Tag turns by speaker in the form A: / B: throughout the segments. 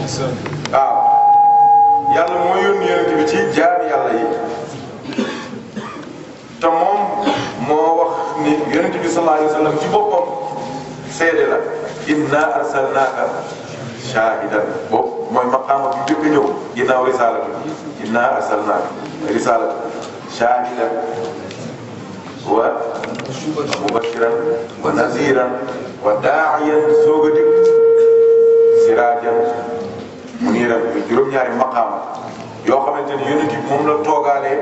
A: waaw yàlla moo yónni yonent bi ci jaami yàlla yi te moom moo wax ni yonent bi sallallahu alayhi wa sallam ci boppam seede la inna arsalnaaka shaahidan boobu mooy maqaama bi njëkk a ñëw ginnaaw risalatu inna arsalnaaka risalatu shaahidan wa mubashiran wa naziran wa daa'iyan soog a dikk siraajan muniiran muy juróom-ñaari maqaama yoo xamante ni yonent bi moom la toogaalee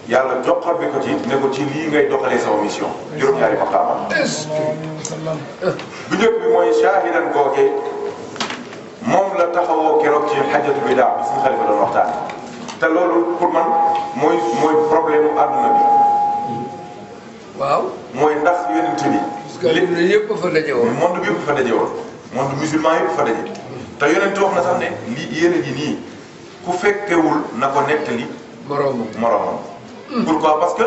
A: yàlla joxal bi ko ci ne ko ci lii ngay doxalee sama mission juróom-ñaari maqaama bu njëkk bi mooy shaahidan googee moom la taxawoo keroog ci hajjatul wadaa bi suñu xalifa doon waxtaan te loolu pour man mooy problème mu àdduna bi.
B: waaw
A: mooy ndax yonent bi.
B: parce que li yëpp fa daje woon.
A: monde bi yëpp fa daje woon monde musulman yëpp fa daje te yonent wax na sax ne li yéen a ji nii ku fekkewul na ko nettali. moromam. Pourquoi? Parce que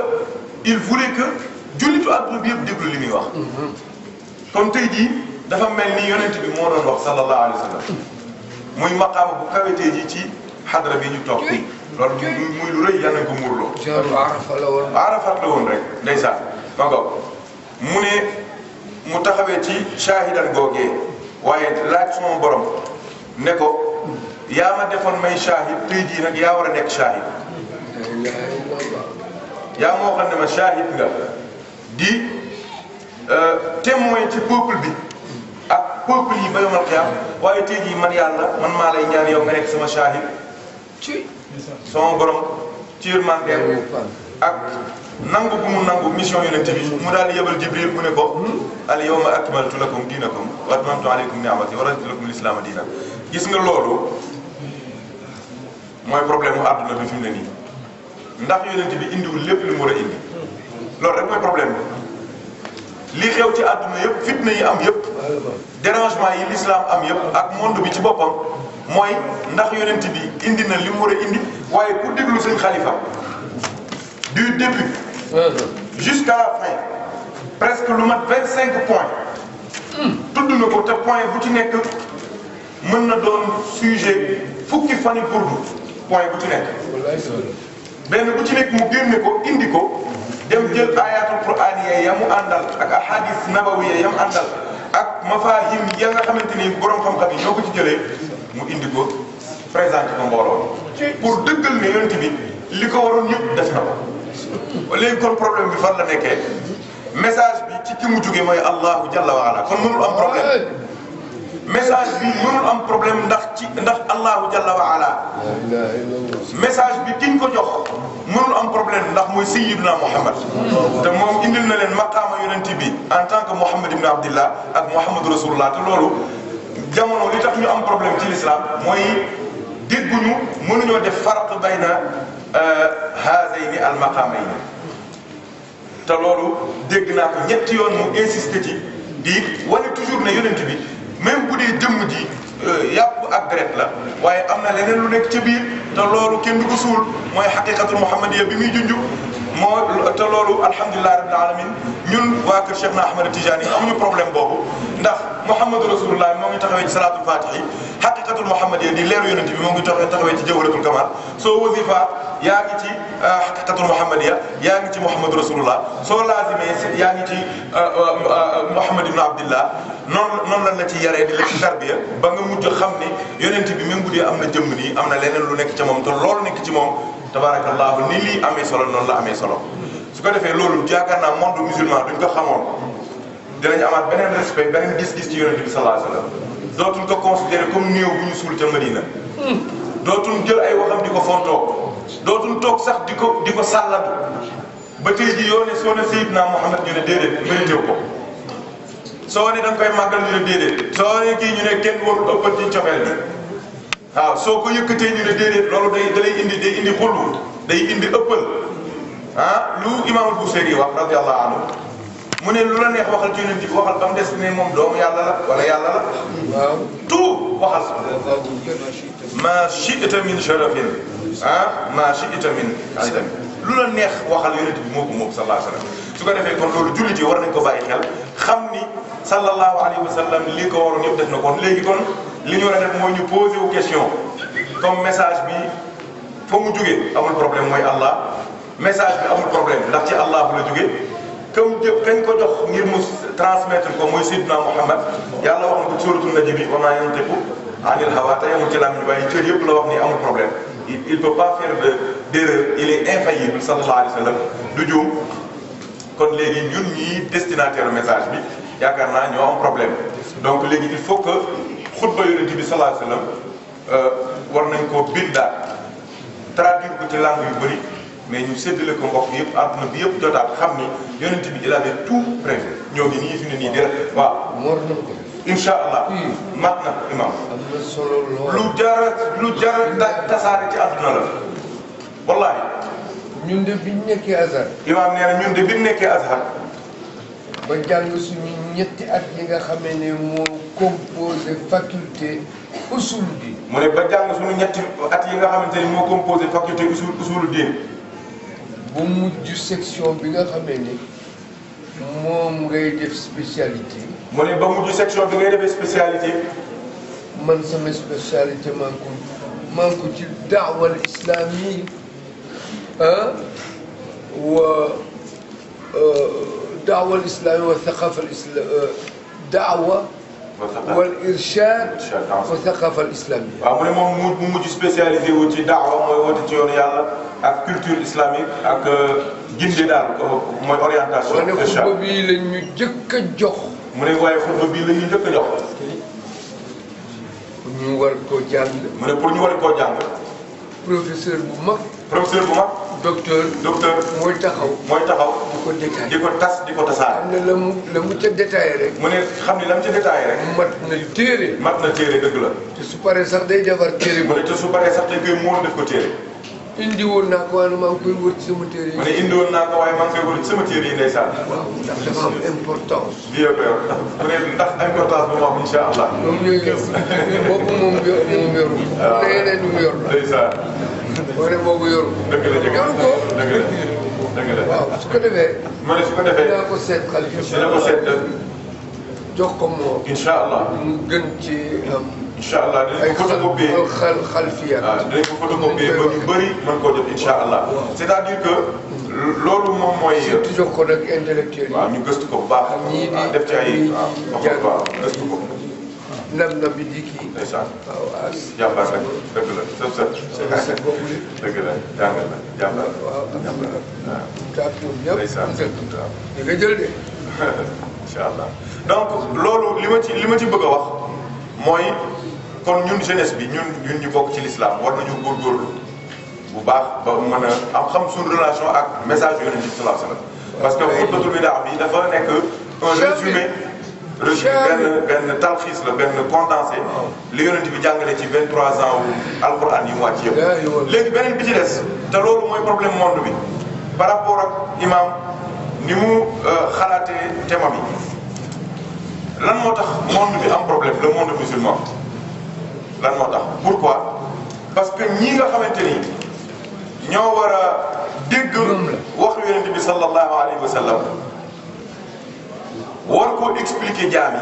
A: il voulait que jullitu àdduna bi yëpp déglu li muy wax. comme tey jii dafa mel ni yonent bi moo doon wax sallallahu alayhi wa sallam muy maqaama bu kawetee ji ci xadra bi ñu toog fii loolu muy lu rëy yàlla nañ ko muurloo.
B: Arafa la woon.
A: Arafat la woon rek ndeysaan ma ko mu ne mu taxawee ci shaahidan googee waaye laaj sama borom ne ko yaa ma defoon may shaahid tey jii nag yaa war a nekk shaahid yaa moo xam ne ma shaahid nga di témoin ci peuple bi ak peuple yi ba yomal xiyaam waaye tey jii man yàlla man maa lay ñaan yow nga nekk sama shaahid ci sama borom ci yërmandeem ak nangu bu mu nangu mission yonent bi mu daal di yebal Jibril mu ne ko al yawma akmaltu lakum diinakum wa atmamtu alaykum ni'mati wa raditu lakum l-islaama diinan gis nga loolu mooy problème mu àdduna bi fi mu ne nii ndax yonent bi indiwul lépp li mu war a indi loolu rek mooy problème bi li xew ci àdduna yëpp fitna yi am yëpp dérangement yi l'islam am yëpp ak monde bi ci boppam mooy ndax yonent bi indi na li mu war a indi waaye ku déglu sëñ Khalifa du début jusqu'à la fin presque lu mat 25 points tudd na ko te point bu ci nekk mën na doon sujet fukki fani burdu point bu ci nekk benn bu ci nekk mu génne ko indi ko dem jël ayatul qur'aniyya ya mu àndal ak ahadith nabawiyya ya mu àndal ak mafahim ya nga xamante ni borom xam-xam yi ñoo ko ci jëlee mu indi ko présenté ko mbooloo pour dëggal ne yonent bi li ko waroon yëpp def na ko léegi kon problème bi fan la nekkee message bi ci ki mu jógee mooy Allahu jalla wa ala kon mënul am problème message bi mënul am problème ndax Allahu jalla wa ala message bi kiñ ko jox mënul am problème ndax mooy sayyiduna Muhammad te moom indil na leen maqaama yonent bi en tant que Muhammad ibn Abdillah ak Muhammadu Rasulullah te loolu jamono li tax ñu am problème ci l'islam mooy dégguñu mënuñoo def farq bayna haazayni al maqaamayni te loolu dégg naa ko ñetti yoon mu insisté ci di wane toujours ne yonent bi même bu dee jëmm ji yàpp ak deret la waaye am na leneen lu nekk ca biir te loolu kenn du ko suul mooy xaqiqatul muhammadiyya bi muy junj moo te loolu alhamdulilah rabbil alamin ñun waa kër Cheikh na Ahmad Tijani amuñu problème boobu ndax Muhammadu Rasulullah moo ngi taxawee ci salaatul fatihi xaqiqatul muhammadiyya di leeru yonent bi moo ngi taxawee ci jawharatul kamal soo wasifa yaa ngi ci xaqiqatul muhammadiyya yaa ngi ci Muhammadu Rasulullah soo laazimee yaa ngi ci Muhammad ibn Abdillah noonu lan la ci yaree di la ci tarbiya ba nga mujj xam ni yonent bi même bu dee am na jëmm nii am na leneen lu nekk ca moom te loolu nekk ci moom tabarakallahu ni lii amee solo noonu la amee solo su ko defee loolu yaakaar naa monde musulman duñ ko xamoon dinañ amaat beneen respect beneen gis-gis ci yonent bi sallallahu alayhi wa sallam dootuñ ko considéré comme néew bu ñu suul ca Madina dootuñ jël ay waxam di ko fontoo dootuñ toog sax di ko sàllatu ba tey ji yoo ne soo ne Seydina Muhammad ñu ne déedéet mérité ko soo ne da nga koy màggal ñu ne déedéet soo ne kii ñu ne kenn warul ëppal ci cofeel bi waaw soo ko yëkkatee ñu ne déedéet loolu day indi xullu day indi ëppal lu imaamul Busayri wax radiyallahu anhu mu ne lu la neex waxal ci yonent bi waxal ba mu des ne moom doomu yàlla la wala yàlla la waaw tout waxal ma shi'ta min sharafin ma shi'ta min idam lu la neex waxal yonent bi moo ko moom sallallahu alayhi wa sallam su ko defee kon loolu jullit yi war nañ ko bàyyi xel xam ni sallallahu alayhi wa sallam li ko waroon yëpp def na kon léegi kon li ñu war a def mooy ñu posé wu question comme message bi fa mu jógee amul problème mooy Allah message bi amul problème ndax ci Allah bu la jógee comme jëf kañ ko jox ngir mu transmettre ko mooy Seydina Muhammad yàlla wax na ko suratul najm wa maa yantiqu anil hawa te yamul ci làmmiñ waaye cër yëpp la wax ni amul problème il peut pas faire d'erreur il est infaillible sallallahu alayhi wa sallam du juum kon léegi ñun ñii destinataire message bi yaakaar naa ñoo am problème donc léegi il faut que xutba yonent bi sallallahu alayhi wa sallam war nañ koo bindaat traduire ko ci langue yu bëri mais ñu séddale ko mbokk yëpp àdduna bi yëpp jotaat xam ni yonent bi il avait tout prévu ñoo ngi nii fi ne nii di waaw.
B: mor na ko.
A: incha allah. mat na imam.
B: am na solo lool.
A: lu jar tasaare ci àdduna la wallahi.
B: ñun de biñ nekkee Azhar.
A: imam nee na ñun de biñ nekkee Azhar.
B: ba jàng suñu ñetti at yi nga xamee ne moo composé faculté usul bi.
A: mu ne ba jàng suñu ñetti at yi nga xamante ni moo composé faculté usulu diin.
B: bu mujj section bi nga xamee ne moom ngay def spécialité.
A: mu ne ba mujj section bi ngay defee spécialité.
B: man sama spécialité maa ngi ko ci daawa al islami wa daawa al islami wa thaqafa al islam daawa wal irshad wa thaqafa al islami.
A: waaw mu ne moom mu mujj spécialisé wu ci daawa mooy woote ci yoonu yàlla ak culture islamique ak ginde daal mooy orientation.
B: wane xutba bii la ñu jëkk a jox.
A: mu ne waaye xutba bii la ñu jëkk a jox.
B: ñu war koo jàng.
A: mu ne pour ñu war koo jàng.
B: professeur bu mag.
A: professeur bu mag.
B: docteur. mooy taxaw. di ko détaillé.
A: di ko tasaare.
B: xam ne la mu ca détaillé rek.
A: mu ne xam ne la mu ca détaillé rek.
B: mat na téere
A: dëgg la.
B: te su paree sax day defar téere.
A: mu ne te su paree sax te koy mool def ko téere.
B: indi woon naa ko waaye maa ngi koy wër ci sama téere yi.
A: mu ne indi woon naa ko waaye maa ngi koy wër ci sama téere yi ndeysaan.
B: waaw ndax dafa am importance.
A: bien sûr mu ne ndax importance bu ma am incha allah.
B: moom ñooy yor boobu moom yoru. waaw te yeneen ñu mu yor la.
A: ndeysaan.
B: moo ne boobu yoru.
A: dëgg la
B: yoru ko.
A: dëgg la.
B: waaw su ko defee.
A: ma ne su ko defee.
B: dinaa ko seet xalifa.
A: dina ko seet.
B: jox ko moom.
A: incha allah.
B: mu gën ci am.
A: incha allah dinañ ko photocopier
B: ay xalfiya.
A: waaw dinañ ko photocopier ba ñu bëri mën koo jot incha allah. c'est-à-dire que loolu moom mooy.
B: surtout jox ko nag intellectuel yi.
A: waaw ñu gëstu ko bu baax.
B: ñii di
A: def ci ay waaw gëstu ko.
B: nam bi di kii.
A: ndeysaan.
B: waaw as.
A: jàmbaar rek dëgg la sëb dëgg la jàngal la jàmbaar.
B: waaw
A: jàmbaar waaw.
B: kàddu ñoom ñëpp.
A: ndeysaan waaw.
B: di nga jël de.
A: incha allah donc loolu li ma ci bëgg a wax mooy kon ñun jeunesse bi ñun ñu bokk ci l'islam war nañu góorgóorlu bu baax ba mën a am xam suñu relation ak message yonent bi sallallahu alayhi wasallam parce que xutbatul bidaa bi dafa nekk un résumé benn talxiis la benn condensé li yonent bi jàngale ci 23 ans wu alquran yi mu wàcc yëpp. léegi beneen bi ci des te loolu mooy problème monde bi par rapport ak imam ni mu xalaatee thème bi lan moo tax monde bi am problème le monde musulman lan moo tax pourquoi parce que ñii nga xamante ni ñoo war a dégg waxu yonent bi sallallahu alayhi wa sallam war koo expliquer jaam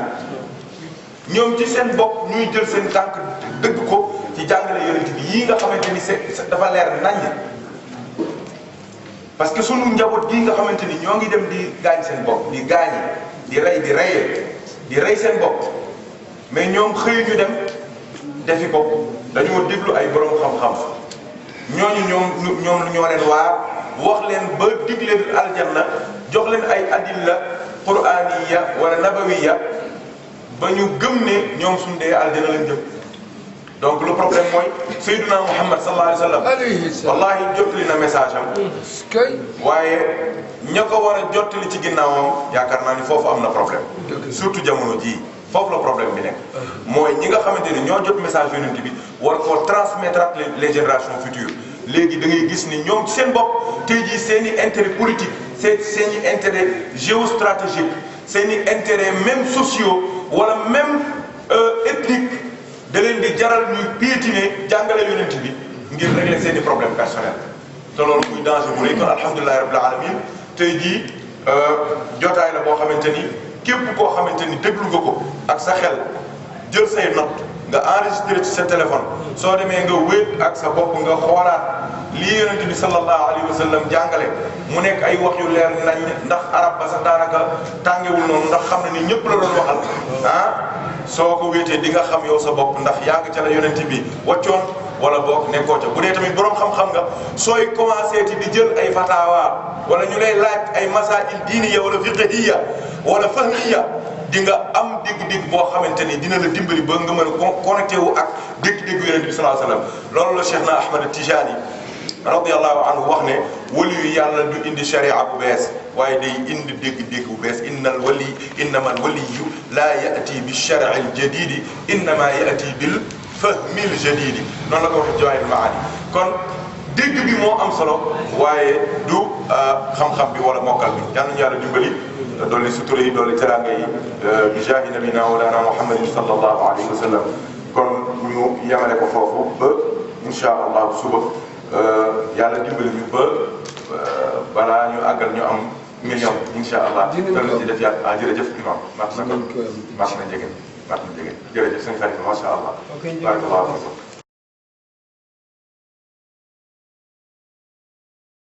A: yi ñoom ci seen bopp ñuy jël seen tànk dëgg ko ci jàngale yonent bi yii nga xamante ni c'est dafa leer naññ parce que sunu njaboot gii nga xamante ni ñoo ngi dem di gaañ seen bopp di gaañi di rey seen bopp mais ñoom xëy ñu dem defi ko dañoo déglu ay borom xam-xam ñooñu ñoom ñoo leen waar wax leen ba dig leen aljanna jox leen ay adilla qur'aniya wala nabawiya ba ñu gëm ne ñoom suñu dee aljanna lañ jëm donc le problème mooy Seydina Muhammad sallallahu alayhi wa sallam wallahi jottali na message am waaye ña ko war a jottali ci ginnaawam yaakaar naa ni foofu am na problème surtout jamono jii foofu la problème bi nekk mooy ñi nga xamante ni ñoo jot message yonent bi war koo transmettre les générations futures léegi da ngay gis ni ñoom ci seen bopp tey jii seen i intérêt politique seen i intérêt géostratégique seen i intérêt même sociaux wala même ethnique da leen di jaral ñuy piétiner jàngale yonent bi ngir régler seen i problème personnel te loolu muy danger bu rëy kon alhamdulilahi rabbil alamin tey jii jotaay la boo xamante ni képp koo xamante ni déglu nga ko ak sa xel jël say note nga enregistré ci sa téléphone soo demee nga wéet ak sa bopp nga xoolaat lii yonent bi sallallahu alayhi wa sallam jàngale mu nekk ay wax yu leer nañ ndax arab ba sax daanaka tàngewul noonu ndax xam na ni ñëpp la doon waxal soo ko wéetee di nga xam yow sa bopp ndax yaa ngi ca la yonent bi waccoon wala boog nekkoo ca bu dee tamit borom xam-xam nga sooy commencé ti di jël ay fatawa wala ñu lay laaj ay masail diiniya wala fiqhiya wala fahmiya di nga am dégg-dégg boo xamante ni dina la dimbali ba nga mën a connecté wu ak dégg-dégg yonent bi sallallahu alayhi wa sallam loolu la Cheikh na Ahmad Tijani radiyallahu anhu wax ne wali yu yàlla du indi sharia bu bees waaye day indi dégg-dégg bu bees innama al waliyu laa yati bi shari al jadidi innama yati bil fahmi al jadidi noonu la ko waxee Jawaahirul Maani kon dégg bi moo am solo waaye du xam-xam bi wala mokkal bi yal nañu yàlla dimbali dolli sutura yi dolli teraanga yi bi jaahi nabina walana muhammadin sallallahu alayhi wa sallam kon ñu yemale ko foofu ba incha allah suba yàlla dimbali ñu ba balaa ñu àggal ñu am million incha allah. dinañ ci def yàlla jërëjëf imam mat na jege jërëjëf sëñ Xalifa macha allah.